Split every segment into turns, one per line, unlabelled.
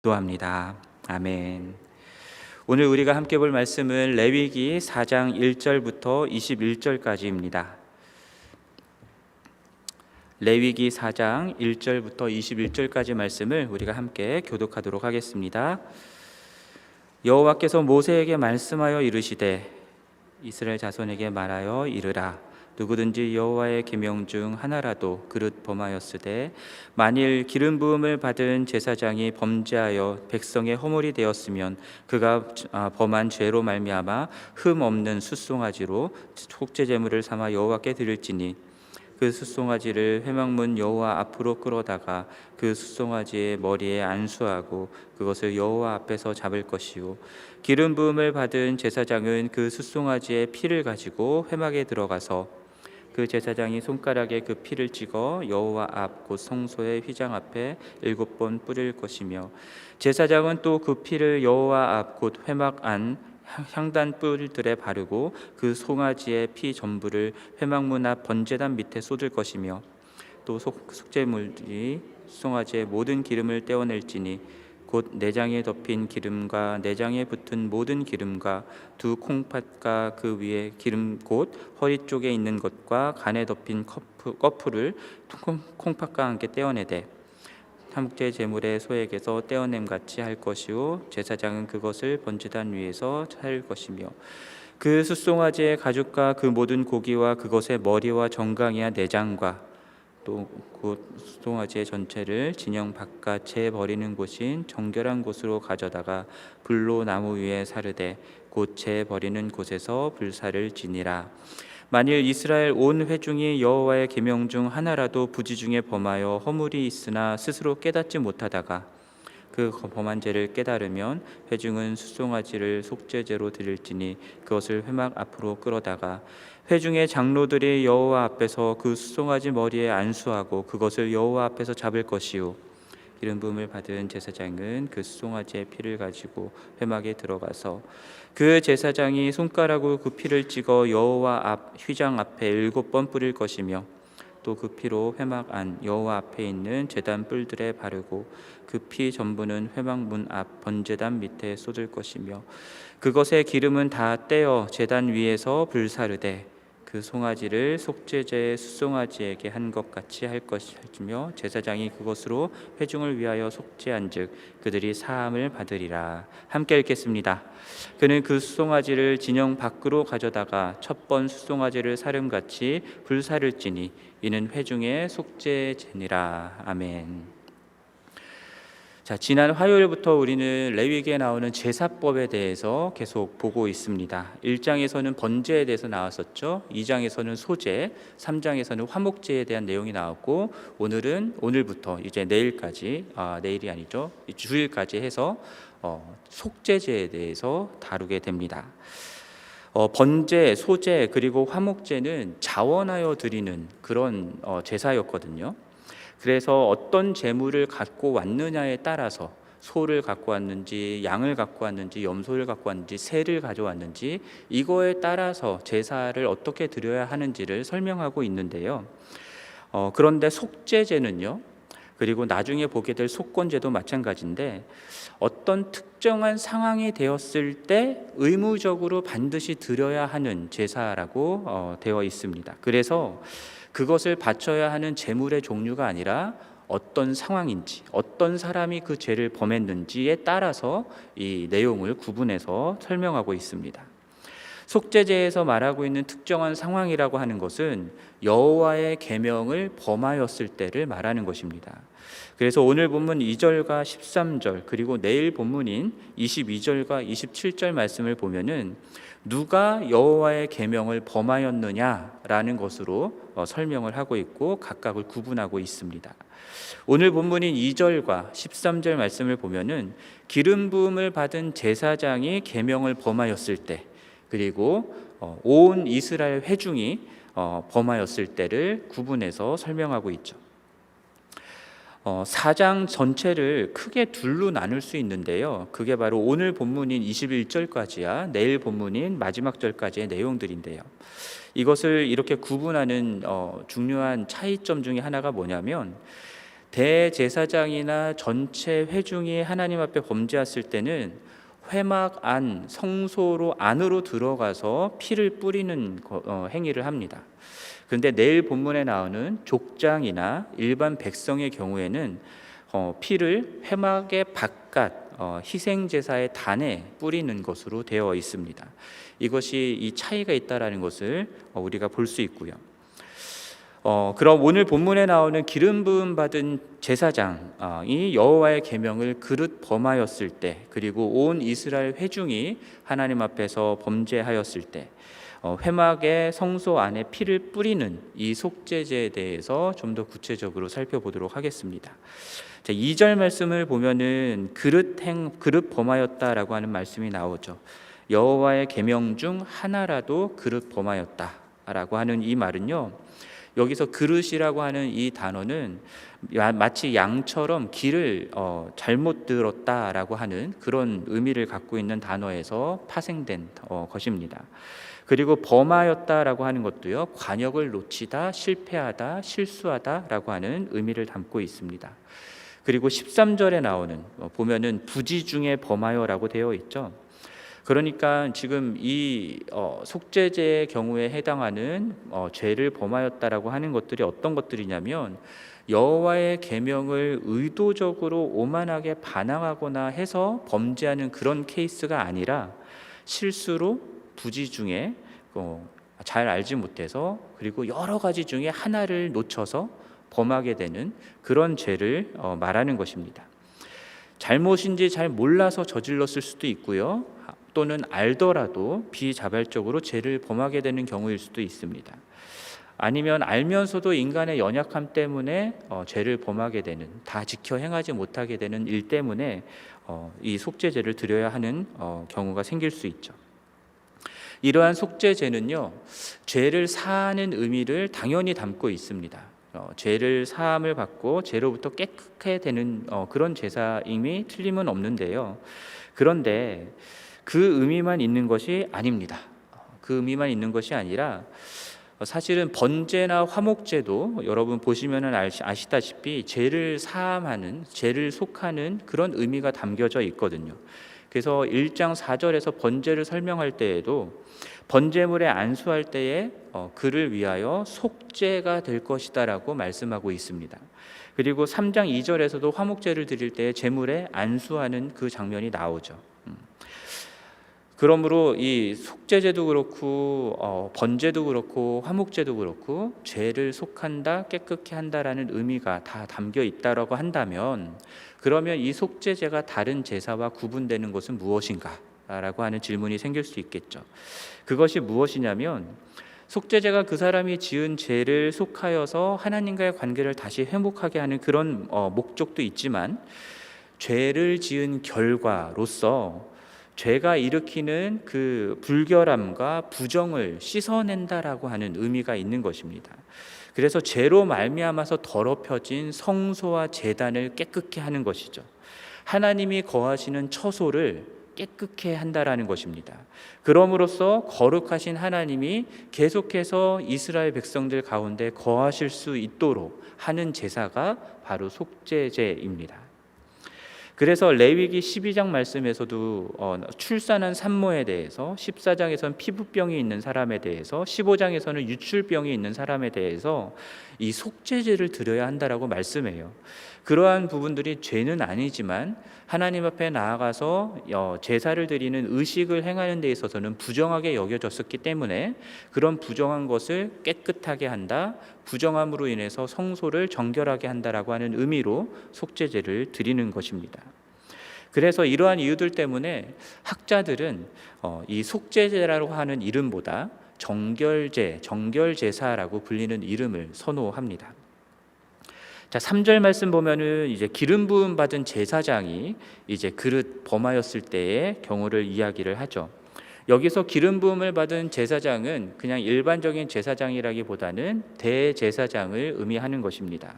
기도합니다. 아멘. 오늘 우리가 함께 볼 말씀은 레위기 4장 1절부터 21절까지입니다. 레위기 4장 1절부터 21절까지 말씀을 우리가 함께 교독하도록 하겠습니다. 여호와께서 모세에게 말씀하여 이르시되 이스라엘 자손에게 말하여 이르라. 누구든지 여호와의 계명 중 하나라도 그릇 범하였으되 만일 기름 부음을 받은 제사장이 범죄하여 백성의 허물이 되었으면 그가 범한 죄로 말미암아 흠 없는 숫송아지로 속죄 제물을 삼아 여호와께 드릴지니 그 숫송아지를 회막문 여호와 앞으로 끌어다가 그 숫송아지의 머리에 안수하고 그것을 여호와 앞에서 잡을 것이요 기름 부음을 받은 제사장은 그 숫송아지의 피를 가지고 회막에 들어가서 그 제사장이 손가락에 그 피를 찍어 여호와 앞 곧 성소의 휘장 앞에 7번 뿌릴 것이며 제사장은 또 그 피를 여호와 앞 곧 회막 안 향단 뿔들에 바르고 그 송아지의 피 전부를 회막문 앞 번제단 밑에 쏟을 것이며 또 속죄물이 송아지의 모든 기름을 떼어낼지니 곧 내장에 덮인 기름과 내장에 붙은 모든 기름과 두 콩팥과 그 위에 기름 곧 허리 쪽에 있는 것과 간에 덮인 꺼풀을 콩팥과 함께 떼어내되 화목제 제물의 소액에서 떼어냄 같이 할 것이요 제사장은 그것을 번제단 위에서 할 것이며 그 숫송아지의 가죽과 그 모든 고기와 그것의 머리와 정강이와 내장과 또 그 숫송아지의 전체를 진영 바깥에 버리는 곳인 정결한 곳으로 가져다가 불로 나무 위에 사르되 곧 재 버리는 곳에서 불사를 지니라. 만일 이스라엘 온 회중이 여호와의 계명 중 하나라도 부지 중에 범하여 허물이 있으나 스스로 깨닫지 못하다가 그 범한 죄를 깨달으면 회중은 숫송아지를 속죄제로 드릴지니 그것을 회막 앞으로 끌어다가 회중의 장로들이 여호와 앞에서 그 숫송아지 머리에 안수하고 그것을 여호와 앞에서 잡을 것이요 기름 부음을 받은 제사장은 그 숫송아지의 피를 가지고 회막에 들어가서 그 제사장이 손가락으로 그 피를 찍어 여호와 앞 휘장 앞에 7번 뿌릴 것이며 또 그 피로 회막 안 여호와 앞에 있는 제단 뿔들에 바르고 그 피 전부는 회막 문 앞 번제단 밑에 쏟을 것이며 그것의 기름은 다 떼어 제단 위에서 불사르되 그 송아지를 속죄제의 숫송아지에게 한 것 같이 할 것이며 제사장이 그것으로 회중을 위하여 속죄한즉 그들이 사함을 받으리라. 함께 읽겠습니다. 그는 그 숫송아지를 진영 밖으로 가져다가 첫 번 숫송아지를 사름같이 불사를지니 이는 회중의 속죄제니라. 아멘. 자, 지난 화요일부터 우리는 레위기에 나오는 제사법에 대해서 계속 보고 있습니다. 1장에서는 번제에 대해서 나왔었죠. 2장에서는 소제, 3장에서는 화목제에 대한 내용이 나왔고 오늘부터 이제 내일까지 내일이 아니죠. 주일까지 해서 속죄제에 대해서 다루게 됩니다. 번제, 소제 그리고 화목제는 자원하여 드리는 그런 제사였거든요. 그래서 어떤 제물을 갖고 왔느냐에 따라서 소를 갖고 왔는지 양을 갖고 왔는지 염소를 갖고 왔는지 새를 가져왔는지 이거에 따라서 제사를 어떻게 드려야 하는지를 설명하고 있는데요. 그런데 속죄제는요. 그리고 나중에 보게 될 속건제도 마찬가지인데 어떤 특정한 상황이 되었을 때 의무적으로 반드시 드려야 하는 제사라고 되어 있습니다. 그래서 그것을 바쳐야 하는 제물의 종류가 아니라 어떤 상황인지 어떤 사람이 그 죄를 범했는지에 따라서 이 내용을 구분해서 설명하고 있습니다. 속죄제에서 말하고 있는 특정한 상황이라고 하는 것은 여호와의 계명을 범하였을 때를 말하는 것입니다. 그래서 오늘 본문 2절과 13절 그리고 내일 본문인 22절과 27절 말씀을 보면은 누가 여호와의 계명을 범하였느냐라는 것으로 설명을 하고 있고 각각을 구분하고 있습니다. 오늘 본문인 2절과 13절 말씀을 보면은 기름 부음을 받은 제사장이 계명을 범하였을 때 그리고 온 이스라엘 회중이 범하였을 때를 구분해서 설명하고 있죠. 4장 전체를 크게 둘로 나눌 수 있는데요. 그게 바로 오늘 본문인 21절까지야 내일 본문인 마지막 절까지의 내용들인데요. 이것을 이렇게 구분하는 중요한 차이점 중에 하나가 뭐냐면 대제사장이나 전체 회중이 하나님 앞에 범죄했을 때는 회막 안 성소로 안으로 들어가서 피를 뿌리는 행위를 합니다. 그런데 내일 본문에 나오는 족장이나 일반 백성의 경우에는 피를 회막의 바깥 희생 제사의 단에 뿌리는 것으로 되어 있습니다. 이것이 이 차이가 있다라는 것을 우리가 볼 수 있고요. 그럼 오늘 본문에 나오는 기름 부음 받은 제사장이 여호와의 계명을 그릇 범하였을 때, 그리고 온 이스라엘 회중이 하나님 앞에서 범죄하였을 때 회막의 성소 안에 피를 뿌리는 이 속죄제에 대해서 좀 더 구체적으로 살펴보도록 하겠습니다. 2절 말씀을 보면은 그릇 범하였다라고 하는 말씀이 나오죠. 여호와의 계명 중 하나라도 그릇 범하였다라고 하는 이 말은요, 여기서 그릇이라고 하는 이 단어는 마치 양처럼 길을 잘못 들었다라고 하는 그런 의미를 갖고 있는 단어에서 파생된 것입니다. 그리고 범하였다라고 하는 것도요, 관역을 놓치다, 실패하다, 실수하다라고 하는 의미를 담고 있습니다. 그리고 13절에 나오는 보면은 부지 중에 범하여라고 되어 있죠. 그러니까 지금 이 속죄제의 경우에 해당하는 죄를 범하였다라고 하는 것들이 어떤 것들이냐면, 여호와의 계명을 의도적으로 오만하게 반항하거나 해서 범죄하는 그런 케이스가 아니라 실수로 부지 중에 잘 알지 못해서, 그리고 여러 가지 중에 하나를 놓쳐서 범하게 되는 그런 죄를 말하는 것입니다. 잘못인지 잘 몰라서 저질렀을 수도 있고요, 또는 알더라도 비자발적으로 죄를 범하게 되는 경우일 수도 있습니다. 아니면 알면서도 인간의 연약함 때문에 죄를 범하게 되는, 다 지켜 행하지 못하게 되는 일 때문에 이 속죄제를 드려야 하는 경우가 생길 수 있죠. 이러한 속죄제는요, 죄를 사하는 의미를 당연히 담고 있습니다. 죄를 사함을 받고 죄로부터 깨끗해 되는 그런 제사임이 틀림은 없는데요. 그런데 그 의미만 있는 것이 아닙니다. 그 의미만 있는 것이 아니라 사실은 번제나 화목제도 여러분 보시면 아시다시피 죄를 사함하는, 죄를 속하는 그런 의미가 담겨져 있거든요. 그래서 1장 4절에서 번제를 설명할 때에도 번제물에 안수할 때에 그를 위하여 속죄가 될 것이다 라고 말씀하고 있습니다. 그리고 3장 2절에서도 화목제를 드릴 때에 제물에 안수하는 그 장면이 나오죠. 그러므로 이 속죄제도 그렇고 번제도 그렇고 화목제도 그렇고 죄를 속한다, 깨끗게 한다라는 의미가 다 담겨 있다라고 한다면, 그러면 이 속죄제가 다른 제사와 구분되는 것은 무엇인가? 라고 하는 질문이 생길 수 있겠죠. 그것이 무엇이냐면, 속죄제가 그 사람이 지은 죄를 속하여서 하나님과의 관계를 다시 회복하게 하는 그런 목적도 있지만, 죄를 지은 결과로서 죄가 일으키는 그 불결함과 부정을 씻어낸다라고 하는 의미가 있는 것입니다. 그래서 죄로 말미암아서 더럽혀진 성소와 제단을 깨끗게 하는 것이죠. 하나님이 거하시는 처소를 깨끗게 한다라는 것입니다. 그럼으로써 거룩하신 하나님이 계속해서 이스라엘 백성들 가운데 거하실 수 있도록 하는 제사가 바로 속죄제입니다. 그래서 레위기 12장 말씀에서도 출산한 산모에 대해서, 14장에서는 피부병이 있는 사람에 대해서, 15장에서는 유출병이 있는 사람에 대해서 이 속죄제를 드려야 한다라고 말씀해요. 그러한 부분들이 죄는 아니지만 하나님 앞에 나아가서 제사를 드리는 의식을 행하는 데 있어서는 부정하게 여겨졌었기 때문에 그런 부정한 것을 깨끗하게 한다, 부정함으로 인해서 성소를 정결하게 한다라고 하는 의미로 속죄제를 드리는 것입니다. 그래서 이러한 이유들 때문에 학자들은 이 속죄제라고 하는 이름보다 정결제사라고 불리는 이름을 선호합니다. 자, 3절 말씀 보면은 이제 기름 부음 받은 제사장이 이제 그릇 범하였을 때의 경우를 이야기를 하죠. 여기서 기름 부음을 받은 제사장은 그냥 일반적인 제사장이라기보다는 대제사장을 의미하는 것입니다.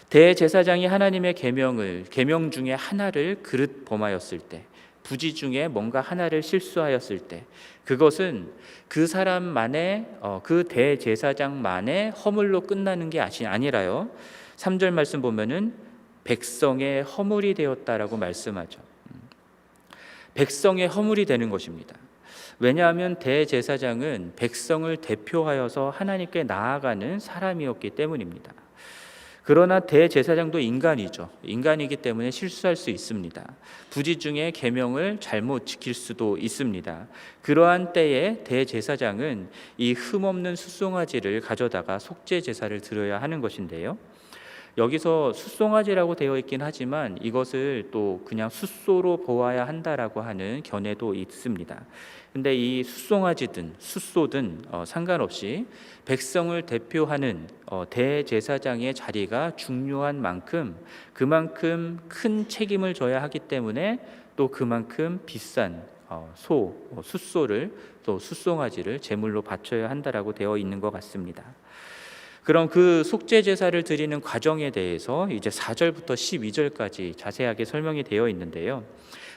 대제사장이 하나님의 계명 중에 하나를 그릇 범하였을 때, 부지 중에 뭔가 하나를 실수하였을 때, 그것은 그 사람만의 그 대제사장만의 허물로 끝나는 게 아니라요, 3절 말씀 보면은 백성의 허물이 되었다라고 말씀하죠. 백성의 허물이 되는 것입니다. 왜냐하면 대제사장은 백성을 대표하여서 하나님께 나아가는 사람이었기 때문입니다. 그러나 대제사장도 인간이죠. 인간이기 때문에 실수할 수 있습니다. 부지 중에 계명을 잘못 지킬 수도 있습니다. 그러한 때에 대제사장은 이 흠없는 숫송아지를 가져다가 속죄 제사를 드려야 하는 것인데요. 여기서 숫송아지라고 되어 있긴 하지만 이것을 또 그냥 숫소로 보아야 한다라고 하는 견해도 있습니다. 근데 이 숫송아지든 숫소든 상관없이 백성을 대표하는 대제사장의 자리가 중요한 만큼 그만큼 큰 책임을 져야 하기 때문에 또 그만큼 비싼 숫소를 또 숫송아지를 제물로 바쳐야 한다라고 되어 있는 것 같습니다. 그럼 그 속죄 제사를 드리는 과정에 대해서 이제 4절부터 12절까지 자세하게 설명이 되어 있는데요.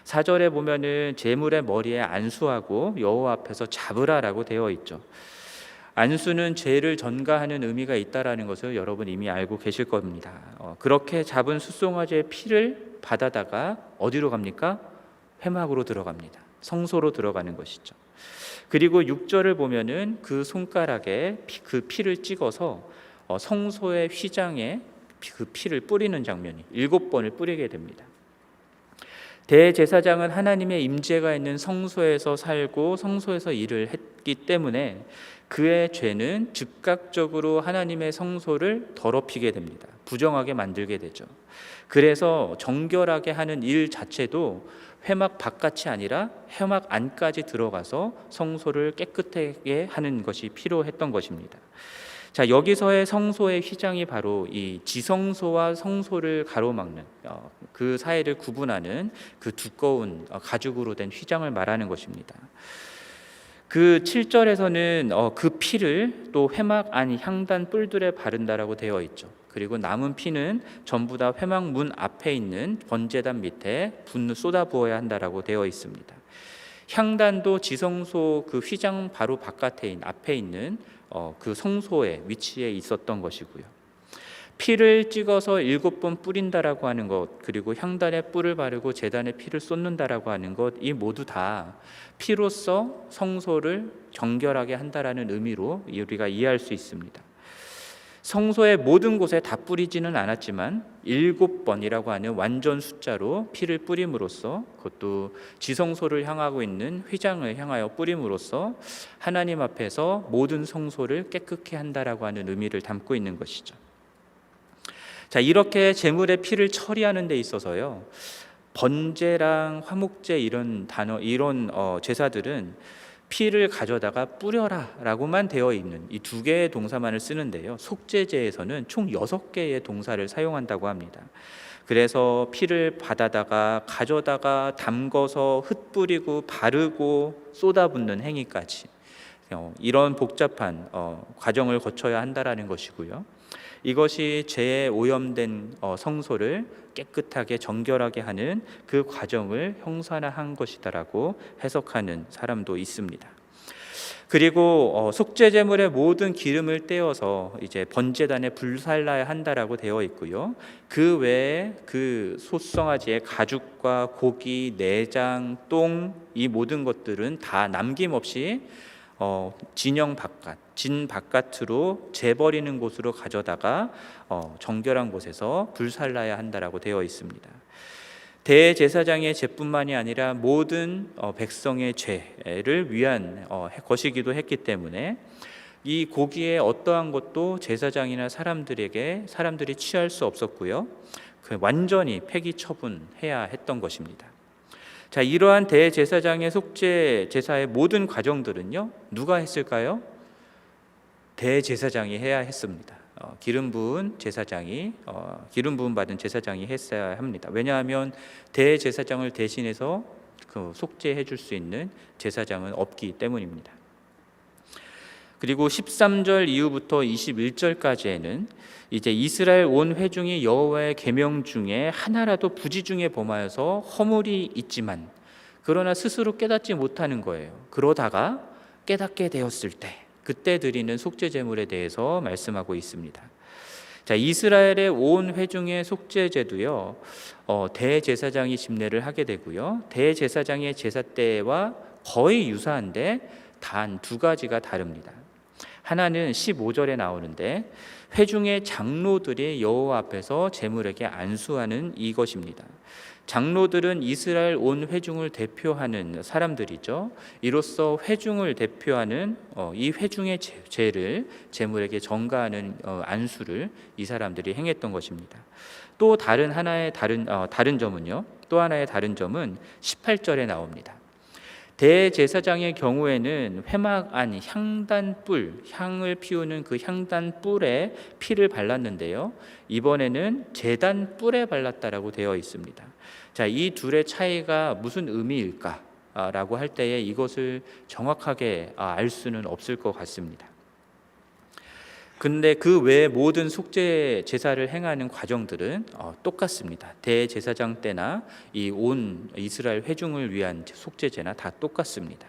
4절에 보면은 제물의 머리에 안수하고 여호와 앞에서 잡으라라고 되어 있죠. 안수는 죄를 전가하는 의미가 있다라는 것을 여러분 이미 알고 계실 겁니다. 그렇게 잡은 숫송아지의 피를 받아다가 어디로 갑니까? 회막으로 들어갑니다. 성소로 들어가는 것이죠. 그리고 6절을 보면은 그 손가락에 그 피를 찍어서 성소의 휘장에 그 피를 뿌리는 장면이 7번을 뿌리게 됩니다. 대제사장은 하나님의 임재가 있는 성소에서 살고 성소에서 일을 했기 때문에 그의 죄는 즉각적으로 하나님의 성소를 더럽히게 됩니다. 부정하게 만들게 되죠. 그래서 정결하게 하는 일 자체도 회막 바깥이 아니라 회막 안까지 들어가서 성소를 깨끗하게 하는 것이 필요했던 것입니다. 자, 여기서의 성소의 휘장이 바로 이 지성소와 성소를 가로막는 그 사이를 구분하는 그 두꺼운 가죽으로 된 휘장을 말하는 것입니다. 그 7절에서는 그 피를 또 회막 안 향단 뿔들에 바른다라고 되어 있죠. 그리고 남은 피는 전부 다 회막 문 앞에 있는 번제단 밑에 쏟아 부어야 한다라고 되어 있습니다. 향단도 지성소 그 휘장 바로 바깥에 앞에 있는 그 성소의 위치에 있었던 것이고요. 피를 찍어서 7번 뿌린다라고 하는 것, 그리고 향단에 뿔을 바르고 제단에 피를 쏟는다라고 하는 것, 이 모두 다 피로써 성소를 정결하게 한다라는 의미로 우리가 이해할 수 있습니다. 성소의 모든 곳에 다 뿌리지는 않았지만 7번이라고 하는 완전 숫자로 피를 뿌림으로써, 그것도 지성소를 향하고 있는 휘장을 향하여 뿌림으로써 하나님 앞에서 모든 성소를 깨끗게 한다라고 하는 의미를 담고 있는 것이죠. 자, 이렇게 제물의 피를 처리하는 데 있어서요, 번제랑 화목제 이런 제사들은 피를 가져다가 뿌려라 라고만 되어 있는 이 2개의 동사만을 쓰는데요, 속죄제에서는 총 6개의 동사를 사용한다고 합니다. 그래서 피를 받아다가 가져다가 담궈서 흩뿌리고 바르고 쏟아붓는 행위까지 이런 복잡한 과정을 거쳐야 한다라는 것이고요. 이것이 죄에 오염된 성소를 깨끗하게 정결하게 하는 그 과정을 형상화한 것이다라고 해석하는 사람도 있습니다. 그리고 속죄제물의 모든 기름을 떼어서 이제 번제단에 불살라야 한다라고 되어 있고요. 그 외에 그 숫송아지의 가죽과 고기, 내장, 똥, 이 모든 것들은 다 남김없이 진 바깥으로 재버리는 곳으로 가져다가 정결한 곳에서 불살라야 한다라고 되어 있습니다. 대제사장의 죄뿐만이 아니라 모든 백성의 죄를 위한 것이기도 했기 때문에 이 고기의 어떠한 것도 제사장이나 사람들이 취할 수 없었고요. 완전히 폐기 처분해야 했던 것입니다. 자, 이러한 대제사장의 속죄 제사의 모든 과정들은요, 누가 했을까요? 대제사장이 해야 했습니다. 기름 부은 받은 제사장이 했어야 합니다. 왜냐하면 대제사장을 대신해서 그 속죄해 줄 수 있는 제사장은 없기 때문입니다. 그리고 13절 이후부터 21절까지에는 이제 이스라엘 온 회중이 여호와의 계명 중에 하나라도 부지 중에 범하여서 허물이 있지만 그러나 스스로 깨닫지 못하는 거예요. 그러다가 깨닫게 되었을 때 그때 드리는 속죄 제물에 대해서 말씀하고 있습니다. 자, 이스라엘의 온 회중의 속죄제도요, 대제사장이 집례를 하게 되고요. 대제사장의 제사 때와 거의 유사한데 단 두 가지가 다릅니다. 하나는 15절에 나오는데 회중의 장로들이 여호와 앞에서 제물에게 안수하는 이것입니다. 장로들은 이스라엘 온 회중을 대표하는 사람들이죠. 이로써 회중을 대표하는 이 회중의 죄를 제물에게 전가하는 안수를 이 사람들이 행했던 것입니다. 또 다른 점은요. 또 하나의 다른 점은 18절에 나옵니다. 대제사장의 경우에는 회막 안 향단뿔, 향을 피우는 그 향단뿔에 피를 발랐는데요. 이번에는 제단뿔에 발랐다라고 되어 있습니다. 자, 이 둘의 차이가 무슨 의미일까? 라고 할 때에 이것을 정확하게 알 수는 없을 것 같습니다. 근데 그 외에 모든 속죄 제사를 행하는 과정들은 똑같습니다. 대제사장 때나 이 온 이스라엘 회중을 위한 속죄제나 다 똑같습니다.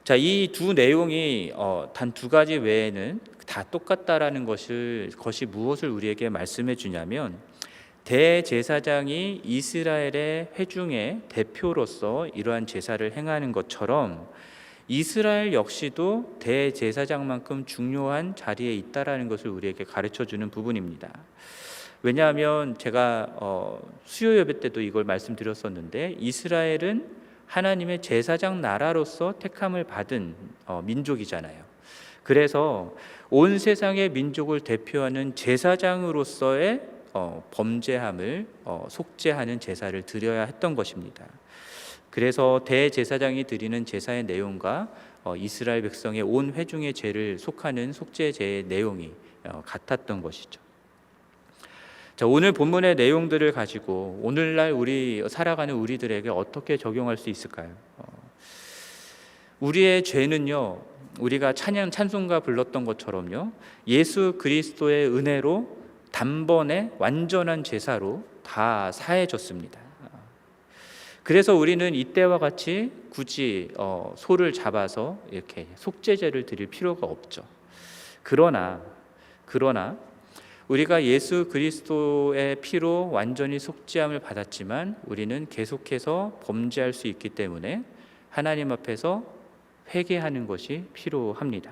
자, 이 두 내용이 단 두 가지 외에는 다 똑같다라는 것이 무엇을 우리에게 말씀해 주냐면, 대제사장이 이스라엘의 회중의 대표로서 이러한 제사를 행하는 것처럼 이스라엘 역시도 대제사장만큼 중요한 자리에 있다라는 것을 우리에게 가르쳐주는 부분입니다. 왜냐하면 제가 수요 예배 때도 이걸 말씀드렸었는데, 이스라엘은 하나님의 제사장 나라로서 택함을 받은 민족이잖아요. 그래서 온 세상의 민족을 대표하는 제사장으로서의 범죄함을 속죄하는 제사를 드려야 했던 것입니다. 그래서 대제사장이 드리는 제사의 내용과 이스라엘 백성의 온 회중의 죄를 속하는 속죄제의 내용이 같았던 것이죠. 자, 오늘 본문의 내용들을 가지고 오늘날 우리 살아가는 우리들에게 어떻게 적용할 수 있을까요? 우리의 죄는요, 우리가 찬송가 불렀던 것처럼요, 예수 그리스도의 은혜로 단번에 완전한 제사로 다 사해졌습니다. 그래서 우리는 이때와 같이 굳이 소를 잡아서 이렇게 속죄제를 드릴 필요가 없죠. 그러나 우리가 예수 그리스도의 피로 완전히 속죄함을 받았지만 우리는 계속해서 범죄할 수 있기 때문에 하나님 앞에서 회개하는 것이 필요합니다.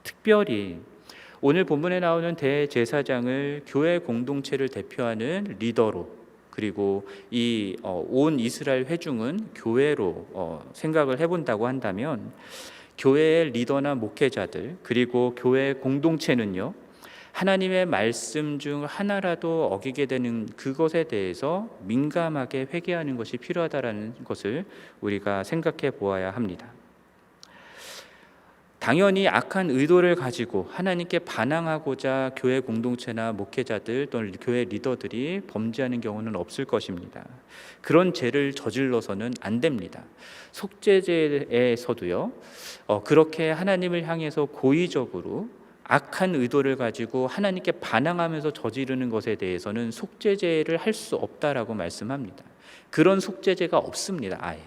특별히 오늘 본문에 나오는 대제사장을 교회 공동체를 대표하는 리더로, 그리고 이 온 이스라엘 회중은 교회로 생각을 해본다고 한다면, 교회의 리더나 목회자들 그리고 교회 공동체는요, 하나님의 말씀 중 하나라도 어기게 되는 그것에 대해서 민감하게 회개하는 것이 필요하다라는 것을 우리가 생각해 보아야 합니다. 당연히 악한 의도를 가지고 하나님께 반항하고자 교회 공동체나 목회자들 또는 교회 리더들이 범죄하는 경우는 없을 것입니다. 그런 죄를 저질러서는 안 됩니다. 속죄제에서도요, 그렇게 하나님을 향해서 고의적으로 악한 의도를 가지고 하나님께 반항하면서 저지르는 것에 대해서는 속죄제를 할 수 없다라고 말씀합니다. 그런 속죄제가 없습니다. 아예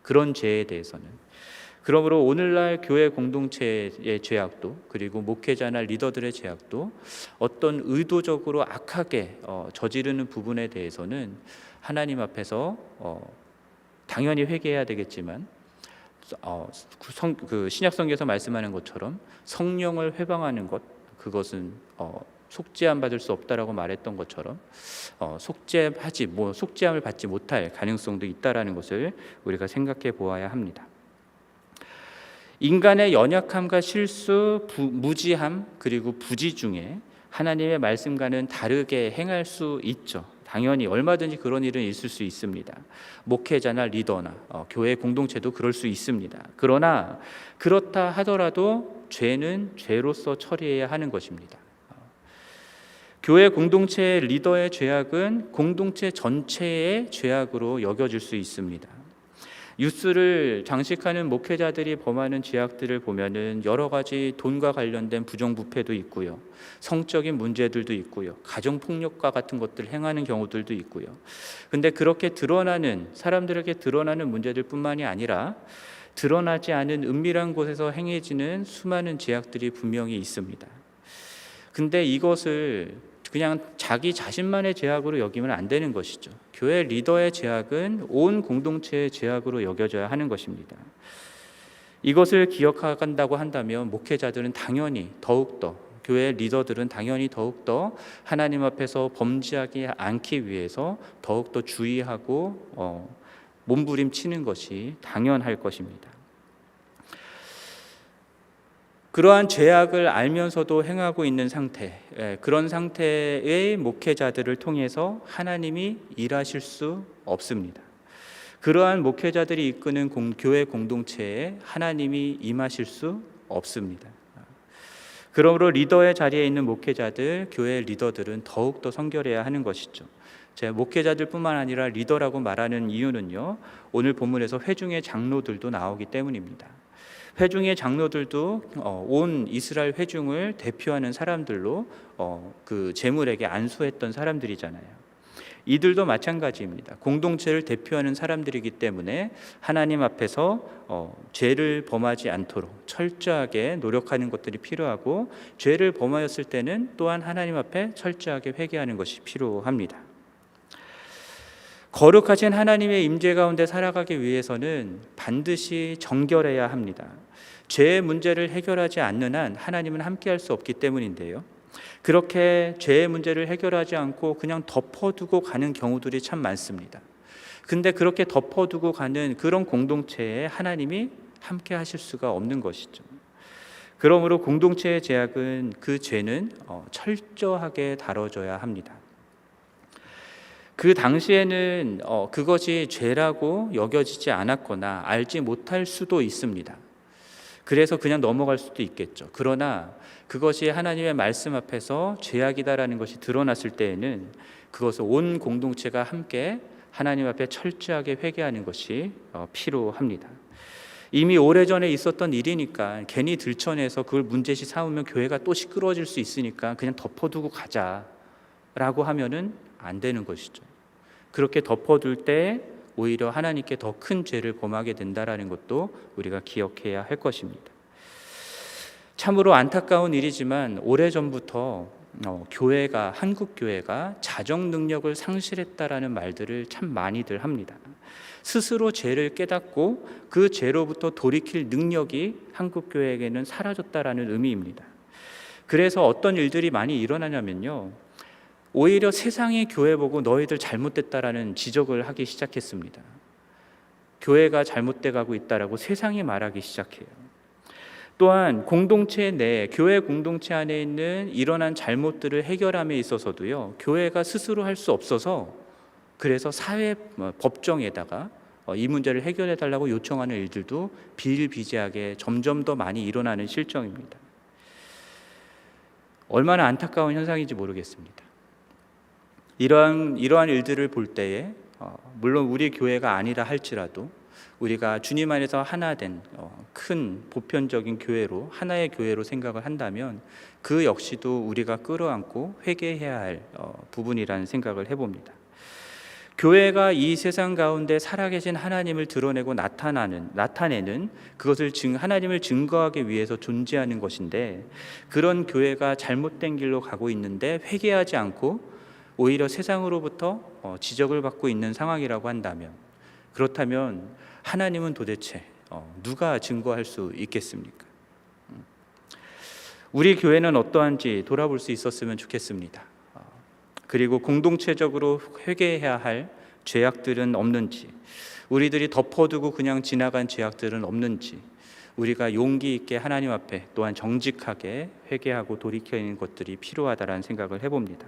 그런 죄에 대해서는. 그러므로 오늘날 교회 공동체의 죄악도, 그리고 목회자나 리더들의 죄악도 어떤 의도적으로 악하게 저지르는 부분에 대해서는 하나님 앞에서 당연히 회개해야 되겠지만, 신약 성경에서 말씀하는 것처럼 성령을 회방하는 것, 그것은 속죄함 받을 수 없다라고 말했던 것처럼 속죄함을 받지 못할 가능성도 있다라는 것을 우리가 생각해 보아야 합니다. 인간의 연약함과 실수, 무지함 그리고 부지 중에 하나님의 말씀과는 다르게 행할 수 있죠. 당연히 얼마든지 그런 일은 있을 수 있습니다. 목회자나 리더나 교회 공동체도 그럴 수 있습니다. 그러나 그렇다 하더라도 죄는 죄로서 처리해야 하는 것입니다. 교회 공동체의 리더의 죄악은 공동체 전체의 죄악으로 여겨질 수 있습니다. 뉴스를 장식하는 목회자들이 범하는 죄악들을 보면은 여러 가지 돈과 관련된 부정부패도 있고요, 성적인 문제들도 있고요, 가정폭력과 같은 것들을 행하는 경우들도 있고요. 근데 그렇게 사람들에게 드러나는 문제들 뿐만이 아니라 드러나지 않은 은밀한 곳에서 행해지는 수많은 죄악들이 분명히 있습니다. 근데 이것을 그냥 자기 자신만의 죄악으로 여기면 안 되는 것이죠. 교회 리더의 죄악은 온 공동체의 죄악으로 여겨져야 하는 것입니다. 이것을 기억한다고 한다면 목회자들은 당연히 더욱더, 교회 리더들은 당연히 더욱더 하나님 앞에서 범죄하지 않기 위해서 더욱더 주의하고 몸부림치는 것이 당연할 것입니다. 그러한 죄악을 알면서도 행하고 있는 상태, 그런 상태의 목회자들을 통해서 하나님이 일하실 수 없습니다. 그러한 목회자들이 이끄는 교회 공동체에 하나님이 임하실 수 없습니다. 그러므로 리더의 자리에 있는 목회자들, 교회 리더들은 더욱더 성결해야 하는 것이죠. 제가 목회자들뿐만 아니라 리더라고 말하는 이유는요, 오늘 본문에서 회중의 장로들도 나오기 때문입니다. 회중의 장로들도 온 이스라엘 회중을 대표하는 사람들로 그 제물에게 안수했던 사람들이잖아요. 이들도 마찬가지입니다. 공동체를 대표하는 사람들이기 때문에 하나님 앞에서 죄를 범하지 않도록 철저하게 노력하는 것들이 필요하고, 죄를 범하였을 때는 또한 하나님 앞에 철저하게 회개하는 것이 필요합니다. 거룩하신 하나님의 임재 가운데 살아가기 위해서는 반드시 정결해야 합니다. 죄의 문제를 해결하지 않는 한 하나님은 함께할 수 없기 때문인데요. 그렇게 죄의 문제를 해결하지 않고 그냥 덮어두고 가는 경우들이 참 많습니다. 근데 그렇게 덮어두고 가는 그런 공동체에 하나님이 함께 하실 수가 없는 것이죠. 그러므로 공동체의 죄악은, 그 죄는 철저하게 다뤄져야 합니다. 그 당시에는 그것이 죄라고 여겨지지 않았거나 알지 못할 수도 있습니다. 그래서 그냥 넘어갈 수도 있겠죠. 그러나 그것이 하나님의 말씀 앞에서 죄악이다라는 것이 드러났을 때에는 그것을 온 공동체가 함께 하나님 앞에 철저하게 회개하는 것이 필요합니다. 이미 오래전에 있었던 일이니까 괜히 들춰내서 그걸 문제시 삼으면 교회가 또 시끄러워질 수 있으니까 그냥 덮어두고 가자라고 하면은 안 되는 것이죠. 그렇게 덮어둘 때 오히려 하나님께 더 큰 죄를 범하게 된다라는 것도 우리가 기억해야 할 것입니다. 참으로 안타까운 일이지만 오래전부터 한국 교회가 자정 능력을 상실했다라는 말들을 참 많이들 합니다. 스스로 죄를 깨닫고 그 죄로부터 돌이킬 능력이 한국 교회에게는 사라졌다라는 의미입니다. 그래서 어떤 일들이 많이 일어나냐면요, 오히려 세상이 교회 보고 너희들 잘못됐다라는 지적을 하기 시작했습니다. 교회가 잘못돼 가고 있다라고 세상이 말하기 시작해요. 또한 공동체 내, 교회 공동체 안에 있는 일어난 잘못들을 해결함에 있어서도요, 교회가 스스로 할 수 없어서 그래서 사회 법정에다가 이 문제를 해결해 달라고 요청하는 일들도 비일비재하게 점점 더 많이 일어나는 실정입니다. 얼마나 안타까운 현상인지 모르겠습니다. 이러한 일들을 볼 때에 물론 우리 교회가 아니라 할지라도 우리가 주님 안에서 하나 된 큰 보편적인 교회로, 하나의 교회로 생각을 한다면 그 역시도 우리가 끌어안고 회개해야 할 부분이라는 생각을 해봅니다. 교회가 이 세상 가운데 살아계신 하나님을 드러내고 나타내는 그것을 하나님을 증거하기 위해서 존재하는 것인데, 그런 교회가 잘못된 길로 가고 있는데 회개하지 않고 오히려 세상으로부터 지적을 받고 있는 상황이라고 한다면, 그렇다면 하나님은 도대체 누가 증거할 수 있겠습니까? 우리 교회는 어떠한지 돌아볼 수 있었으면 좋겠습니다. 그리고 공동체적으로 회개해야 할 죄악들은 없는지, 우리들이 덮어두고 그냥 지나간 죄악들은 없는지, 우리가 용기 있게 하나님 앞에 또한 정직하게 회개하고 돌이키는 것들이 필요하다라는 생각을 해봅니다.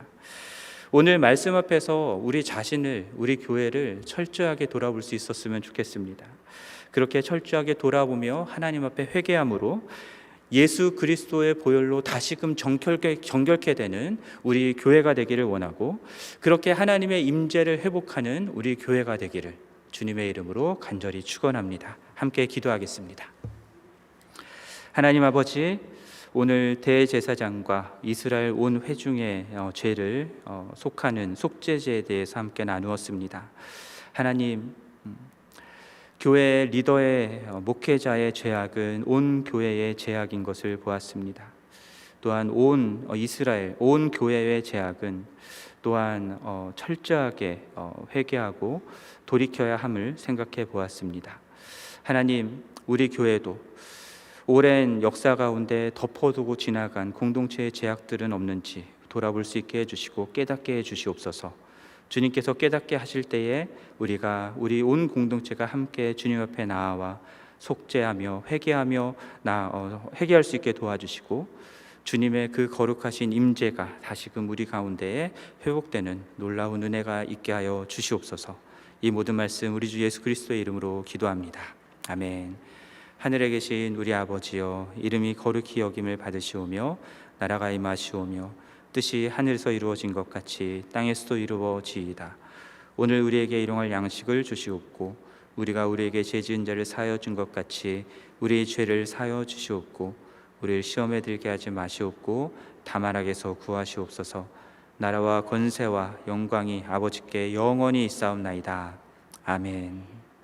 오늘 말씀 앞에서 우리 자신을, 우리 교회를 철저하게 돌아볼 수 있었으면 좋겠습니다. 그렇게 철저하게 돌아보며 하나님 앞에 회개함으로 예수 그리스도의 보혈로 다시금 정결케 되는 우리 교회가 되기를 원하고, 그렇게 하나님의 임재를 회복하는 우리 교회가 되기를 주님의 이름으로 간절히 축원합니다. 함께 기도하겠습니다. 하나님 아버지, 오늘 대제사장과 이스라엘 온 회중의 죄를 속하는 속죄제에 대해서 함께 나누었습니다. 하나님, 교회 리더의 목회자의 죄악은 온 교회의 죄악인 것을 보았습니다. 또한 온 이스라엘, 온 교회의 죄악은 또한 철저하게 회개하고 돌이켜야 함을 생각해 보았습니다. 하나님, 우리 교회도 오랜 역사 가운데 덮어두고 지나간 공동체의 죄악들은 없는지 돌아볼 수 있게 해주시고 깨닫게 해주시옵소서. 주님께서 깨닫게 하실 때에 우리 온 공동체가 함께 주님 앞에 나아와 속죄하며 회개하며 회개할 수 있게 도와주시고, 주님의 그 거룩하신 임재가 다시금 우리 가운데에 회복되는 놀라운 은혜가 있게 하여 주시옵소서. 이 모든 말씀 우리 주 예수 그리스도의 이름으로 기도합니다. 아멘. 하늘에 계신 우리 아버지여, 이름이 거룩히 여김을 받으시오며 나라가 임하시오며 뜻이 하늘에서 이루어진 것 같이 땅에서도 이루어지이다. 오늘 우리에게 일용할 양식을 주시옵고, 우리가 우리에게 죄 지은 자를 사하여 준 것 같이 우리의 죄를 사하여 주시옵고, 우리를 시험에 들게 하지 마시옵고 다만 악에서 구하시옵소서. 나라와 권세와 영광이 아버지께 영원히 있사옵나이다. 아멘.